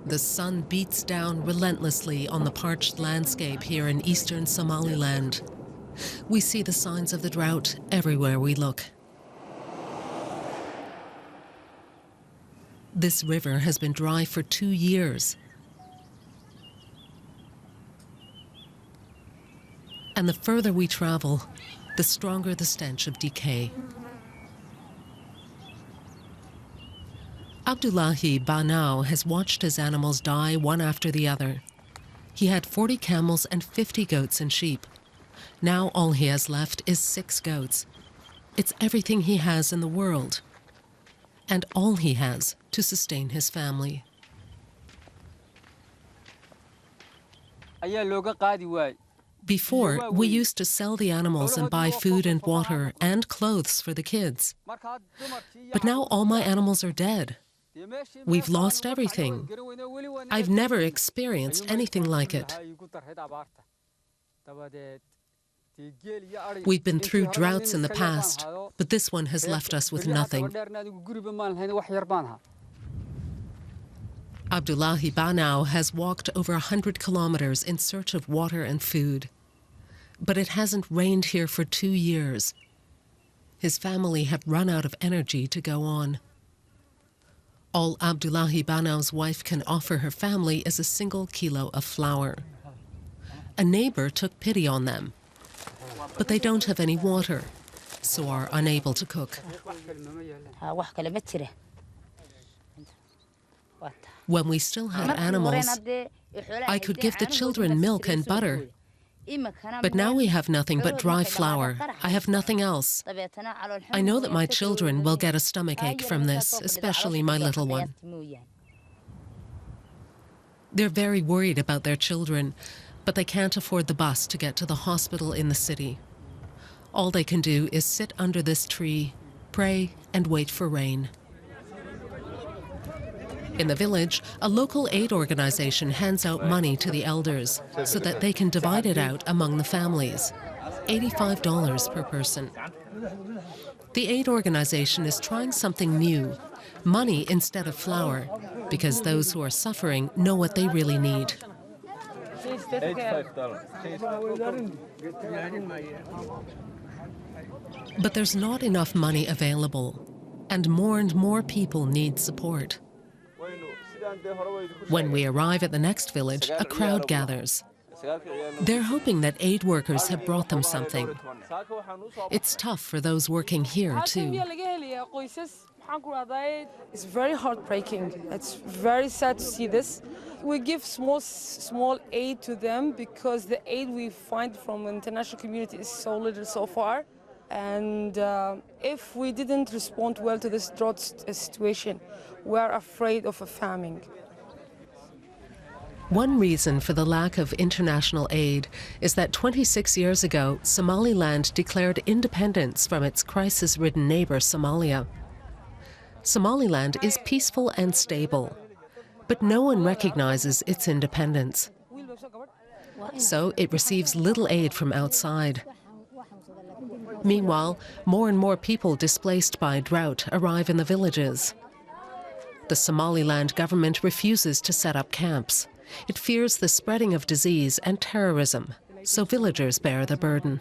The sun beats down relentlessly on the parched landscape here in eastern Somaliland. We see the signs of the drought everywhere we look. This river has been dry for 2 years. And the further we travel, the stronger the stench of decay. Abdullahi Banau has watched his animals die one after the other. He had 40 camels and 50 goats and sheep. Now all he has left is 6 goats. It's everything he has in the world, and all he has to sustain his family. Before, we used to sell the animals and buy food and water and clothes for the kids. But now all my animals are dead. We've lost everything. I've never experienced anything like it. We've been through droughts in the past, but this one has left us with nothing. Abdullahi Banau has walked over 100 kilometers in search of water and food. But it hasn't rained here for 2 years. His family have run out of energy to go on. All Abdullahi Banau's wife can offer her family is a single kilo of flour. A neighbor took pity on them, but they don't have any water, so are unable to cook. When we still had animals, I could give the children milk and butter. But now we have nothing but dry flour. I have nothing else. I know that my children will get a stomachache from this, especially my little one. They're very worried about their children, but they can't afford the bus to get to the hospital in the city. All they can do is sit under this tree, pray, and wait for rain. In the village, a local aid organization hands out money to the elders so that they can divide it out among the families. $85 per person. The aid organization is trying something new, money instead of flour, because those who are suffering know what they really need. But there's not enough money available, and more people need support. When we arrive at the next village, a crowd gathers. They're hoping that aid workers have brought them something. It's tough for those working here, too. It's very heartbreaking. It's very sad to see this. We give small aid to them because the aid we find from the international community is so little so far. And if we didn't respond well to this drought situation, we're afraid of a famine. One reason for the lack of international aid is that 26 years ago, Somaliland declared independence from its crisis-ridden neighbor, Somalia. Somaliland is peaceful and stable, but no one recognizes its independence. So it receives little aid from outside. Meanwhile, more and more people displaced by drought arrive in the villages. The Somaliland government refuses to set up camps. It fears the spreading of disease and terrorism, so villagers bear the burden.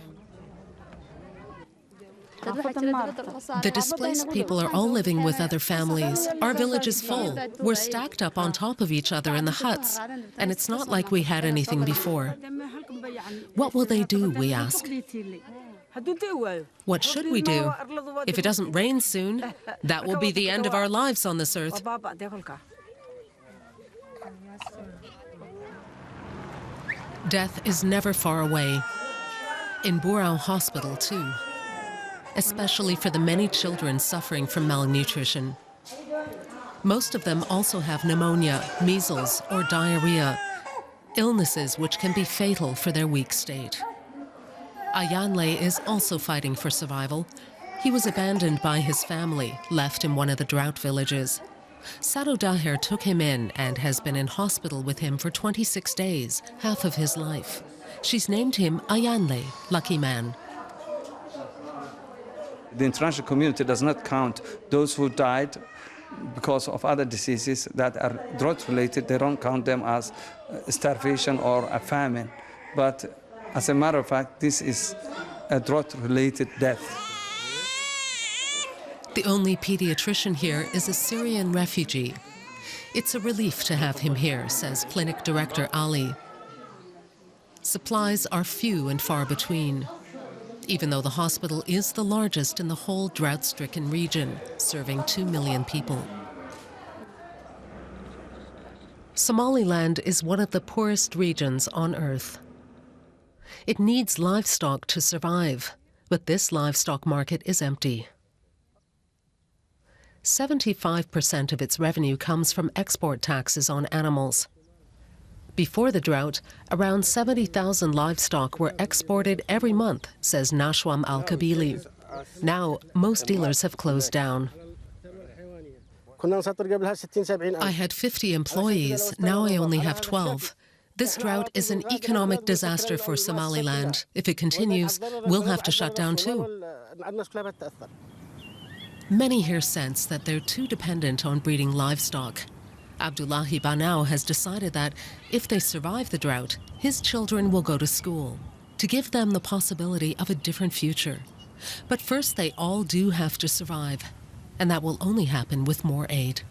The displaced people are all living with other families. Our village is full. We're stacked up on top of each other in the huts, and it's not like we had anything before. What will they do, we ask? What should we do? If it doesn't rain soon, that will be the end of our lives on this earth. Death is never far away. In Burao Hospital, too. Especially for the many children suffering from malnutrition. Most of them also have pneumonia, measles, or diarrhea, illnesses which can be fatal for their weak state. Ayanle is also fighting for survival. He was abandoned by his family, left in one of the drought villages. Sado Daher took him in and has been in hospital with him for 26 days, half of his life. She's named him Ayanle, lucky man. The international community does not count those who died because of other diseases that are drought-related. They don't count them as starvation or a famine. But as a matter of fact, this is a drought-related death. The only pediatrician here is a Syrian refugee. It's a relief to have him here, says clinic director Ali. Supplies are few and far between, even though the hospital is the largest in the whole drought-stricken region, serving 2 million people. Somaliland is one of the poorest regions on Earth. It needs livestock to survive, but this livestock market is empty. 75% of its revenue comes from export taxes on animals. Before the drought, around 70,000 livestock were exported every month, says Nashwam Al-Kabili. Now, most dealers have closed down. I had 50 employees, now I only have 12. This drought is an economic disaster for Somaliland. If it continues, we'll have to shut down too. Many here sense that they're too dependent on breeding livestock. Abdullahi Banau has decided that if they survive the drought, his children will go to school to give them the possibility of a different future. But first, they all do have to survive, and that will only happen with more aid.